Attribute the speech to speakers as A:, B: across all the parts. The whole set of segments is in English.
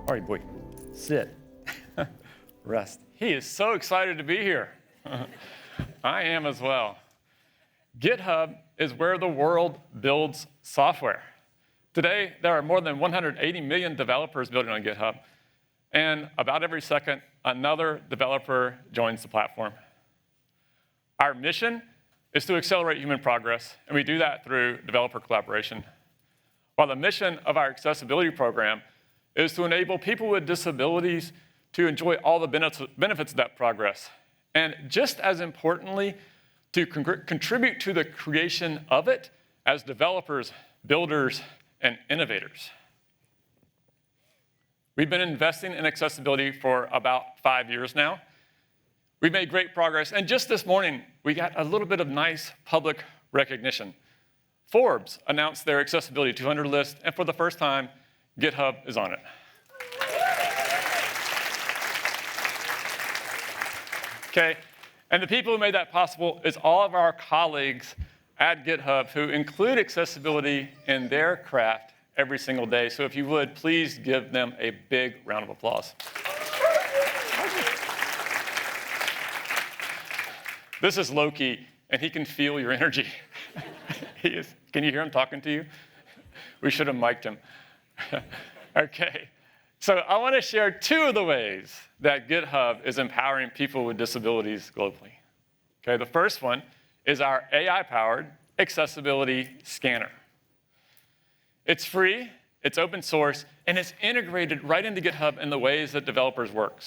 A: All right, boy, sit, rest. He is so excited to be here. I am as well. GitHub is where the world builds software. Today, there are more than 180 million developers building on GitHub, and about every second, another developer joins the platform. Our mission is to accelerate human progress, and we do that through developer collaboration. While the mission of our accessibility program is to enable people with disabilities to enjoy all the benefits of that progress, and just as importantly, to contribute to the creation of it as developers, builders, and innovators. We've been investing in accessibility for about 5 years now. We've made great progress, and just this morning, we got a little bit of nice public recognition. Forbes announced their accessibility 200 list, and for the first time, GitHub is on it. Okay, and the people who made that possible is all of our colleagues at GitHub who include accessibility in their craft every single day. So if you would, please give them a big round of applause. This is Loki, and he can feel your energy. Can you hear him talking to you? We should have mic'd him. Okay, so I want to share 2 of the ways that GitHub is empowering people with disabilities globally. Okay, the first one is our AI-powered accessibility scanner. It's free, it's open source, and it's integrated right into GitHub in the ways that developers work.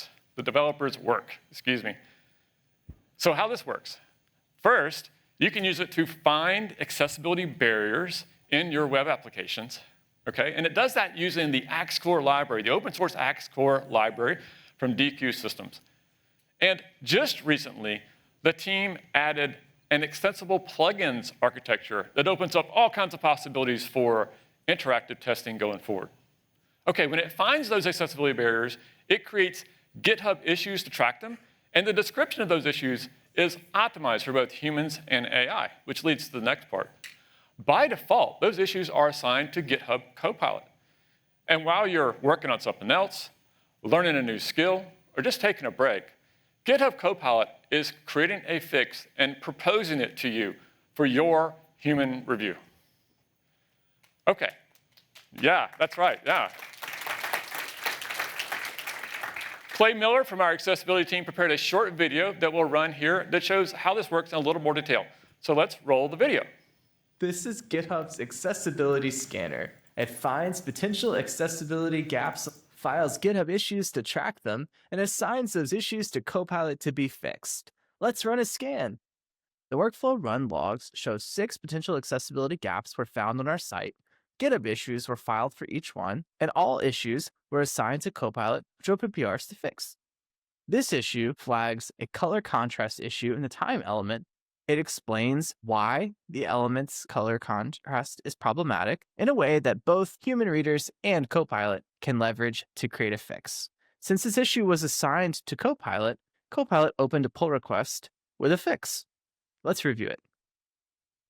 A: So how this works. First, you can use it to find accessibility barriers in your web applications, okay? And it does that using the AxeCore library, the open source AxeCore library from DQ Systems. And just recently, the team added an extensible plugins architecture that opens up all kinds of possibilities for interactive testing going forward. Okay, when it finds those accessibility barriers, it creates GitHub issues to track them, and the description of those issues is optimized for both humans and AI, which leads to the next part. By default, those issues are assigned to GitHub Copilot. And while you're working on something else, learning a new skill, or just taking a break, GitHub Copilot is creating a fix and proposing it to you for your human review. Okay, yeah, that's right, yeah. Clay Miller from our accessibility team prepared a short video that we'll run here that shows how this works in a little more detail. So let's roll the video.
B: This is GitHub's accessibility scanner. It finds potential accessibility gaps, files GitHub issues to track them, and assigns those issues to Copilot to be fixed. Let's run a scan. The workflow run logs show 6 potential accessibility gaps were found on our site. GitHub issues were filed for each one, and all issues were assigned to Copilot, which opened PRs to fix. This issue flags a color contrast issue in the time element. It explains why the element's color contrast is problematic in a way that both human readers and Copilot can leverage to create a fix. Since this issue was assigned to Copilot, Copilot opened a pull request with a fix. Let's review it.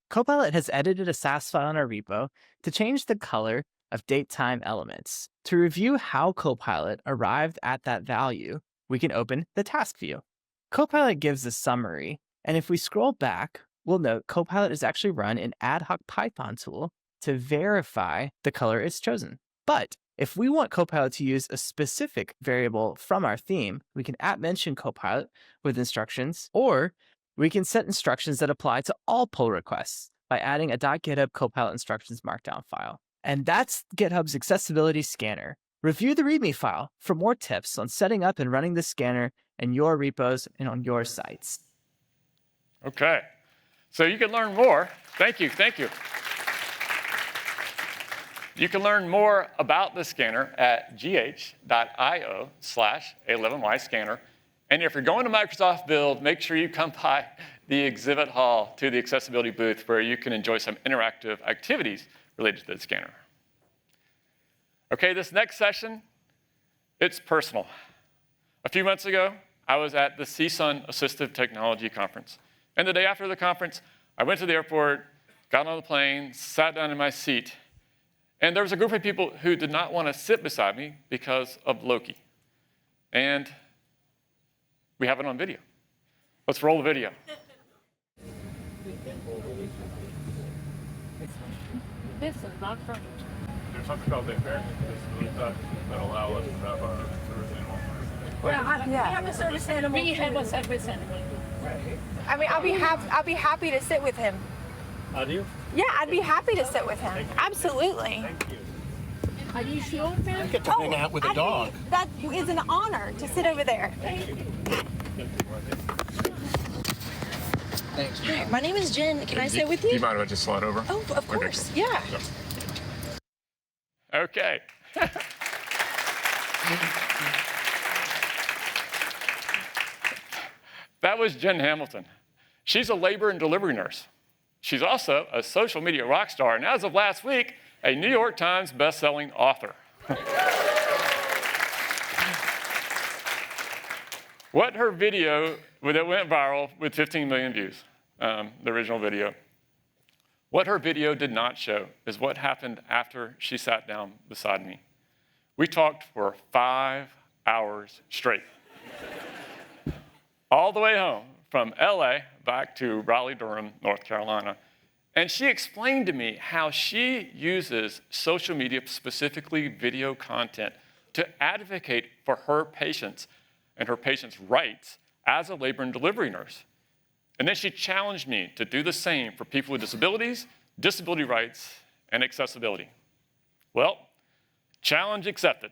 B: Copilot has edited a Sass file in our repo to change the color of date-time elements. To review how Copilot arrived at that value, we can open the task view. Copilot gives a summary, and if we scroll back, we'll note Copilot is actually run an ad hoc Python tool to verify the color it's chosen. But if we want Copilot to use a specific variable from our theme, we can @mention Copilot with instructions, or we can set instructions that apply to all pull requests by adding a .github Copilot instructions markdown file. And that's GitHub's accessibility scanner. Review the README file for more tips on setting up and running the scanner in your repos and on your sites.
A: Okay, so you can learn more. Thank you. You can learn more about the scanner at gh.io/a11yscanner. And if you're going to Microsoft Build, make sure you come by the exhibit hall to the accessibility booth where you can enjoy some interactive activities related to the scanner. Okay, this next session, it's personal. A few months ago, I was at the CSUN Assistive Technology Conference. And the day after the conference, I went to the airport, got on the plane, sat down in my seat, And there was a group of people who did not want to sit beside me because of Loki. And we have it on video. Let's roll the video.
C: This is not from.
A: There's something called the American Disability that allow us to have our service animal.
C: We have a service animal. We have a service animal.
D: I mean, I'll be happy to sit with him.
A: Do you?
D: Yeah, I'd be happy to sit with him. Absolutely.
A: Thank you.
C: Are you sure, ma'am?
E: Get to hang out with a dog.
D: That is an honor to sit over there.
E: Thanks.
D: Hi, my name is Jen. Can I sit with you?
A: Do you mind if I just slide over?
D: Oh, of course. Yeah.
A: Okay. That was Jen Hamilton. She's a labor and delivery nurse. She's also a social media rock star, and as of last week, a New York Times best-selling author. What her video that went viral with 15 million views, the original video. What her video did not show is what happened after she sat down beside me. We talked for 5 hours straight. All the way home from LA back to Raleigh-Durham, North Carolina. And she explained to me how she uses social media, specifically video content, to advocate for her patients and her patients' rights as a labor and delivery nurse. And then she challenged me to do the same for people with disabilities, disability rights, and accessibility. Well, challenge accepted.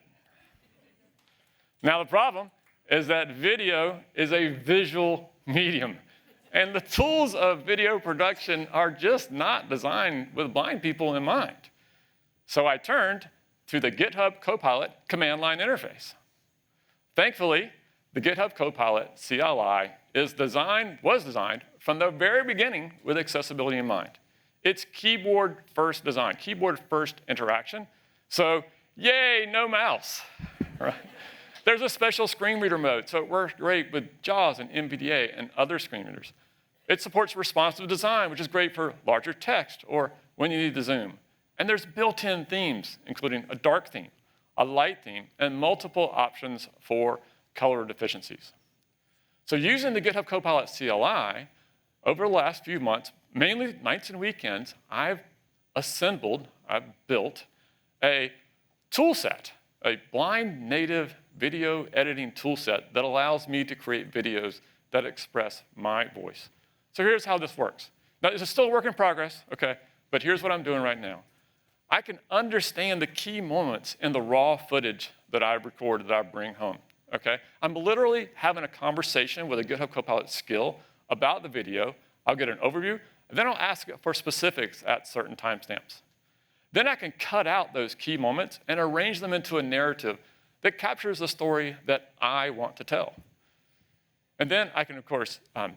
A: Now the problem is that video is a visual medium. And the tools of video production are just not designed with blind people in mind. So I turned to the GitHub Copilot command line interface. Thankfully, the GitHub Copilot CLI was designed from the very beginning with accessibility in mind. It's keyboard first design, keyboard first interaction. So yay, no mouse, right? There's a special screen reader mode, so it works great with JAWS and NVDA and other screen readers. It supports responsive design, which is great for larger text or when you need to zoom. And there's built-in themes, including a dark theme, a light theme, and multiple options for color deficiencies. So using the GitHub Copilot CLI, over the last few months, mainly nights and weekends, I've built a tool set, a blind native video editing tool set that allows me to create videos that express my voice. So here's how this works. Now, this is still a work in progress, okay? But here's what I'm doing right now. I can understand the key moments in the raw footage that I record that I bring home, okay? I'm literally having a conversation with a GitHub Copilot skill about the video. I'll get an overview, and then I'll ask it for specifics at certain timestamps. Then I can cut out those key moments and arrange them into a narrative that captures the story that I want to tell. And then I can, of course, I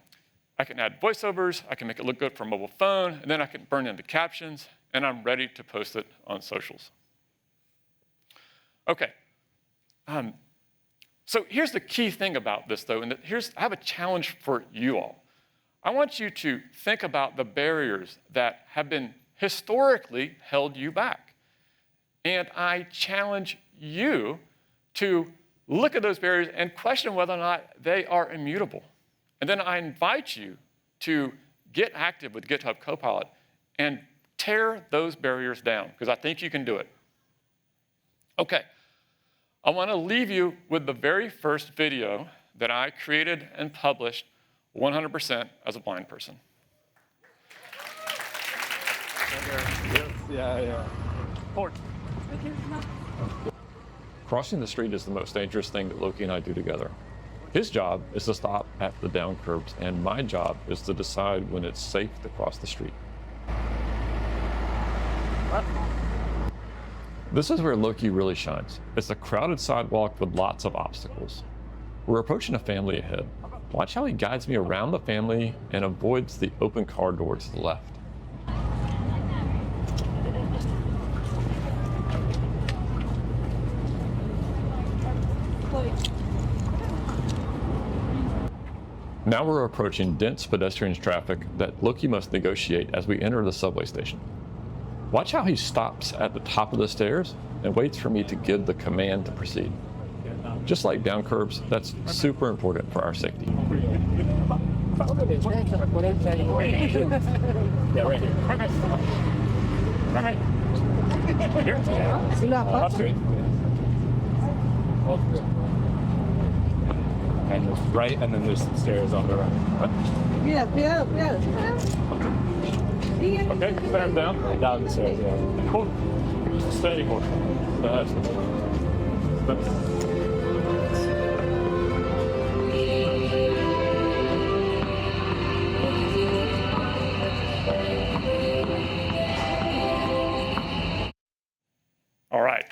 A: can add voiceovers, I can make it look good for a mobile phone, and then I can burn in the captions, and I'm ready to post it on socials. Okay, so here's the key thing about this, though, and I have a challenge for you all. I want you to think about the barriers that have been historically held you back. And I challenge you to look at those barriers and question whether or not they are immutable. And then I invite you to get active with GitHub Copilot and tear those barriers down, because I think you can do it. Okay, I want to leave you with the very first video that I created and published 100% as a blind person.
F: Yeah. Crossing the street is the most dangerous thing that Loki and I do together. His job is to stop at the down curbs, and my job is to decide when it's safe to cross the street. This is where Loki really shines. It's a crowded sidewalk with lots of obstacles. We're approaching a family ahead. Watch how he guides me around the family and avoids the open car door to the left. Now we're approaching dense pedestrian traffic that Loki must negotiate as we enter the subway station. Watch how he stops at the top of the stairs and waits for me to give the command to proceed. Just like down curbs, that's super important for our safety.
E: Yeah, right here. Right. Here. Up to it. And there's right, and then there's some stairs on the right.
C: Yeah.
E: Okay, stand down. Down the stairs, yeah. Hold. Steady hold. That's
A: All right.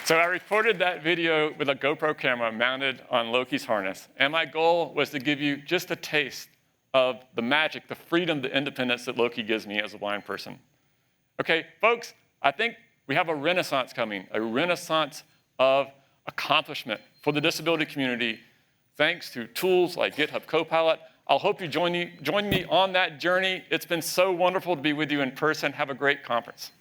A: So I recorded that video with a GoPro camera mounted on Loki's harness, and my goal was to give you just a taste of the magic, the freedom, the independence that Loki gives me as a blind person. Okay, folks, I think we have a renaissance coming, a renaissance of accomplishment for the disability community, thanks to tools like GitHub Copilot. I'll hope you join me on that journey. It's been so wonderful to be with you in person. Have a great conference.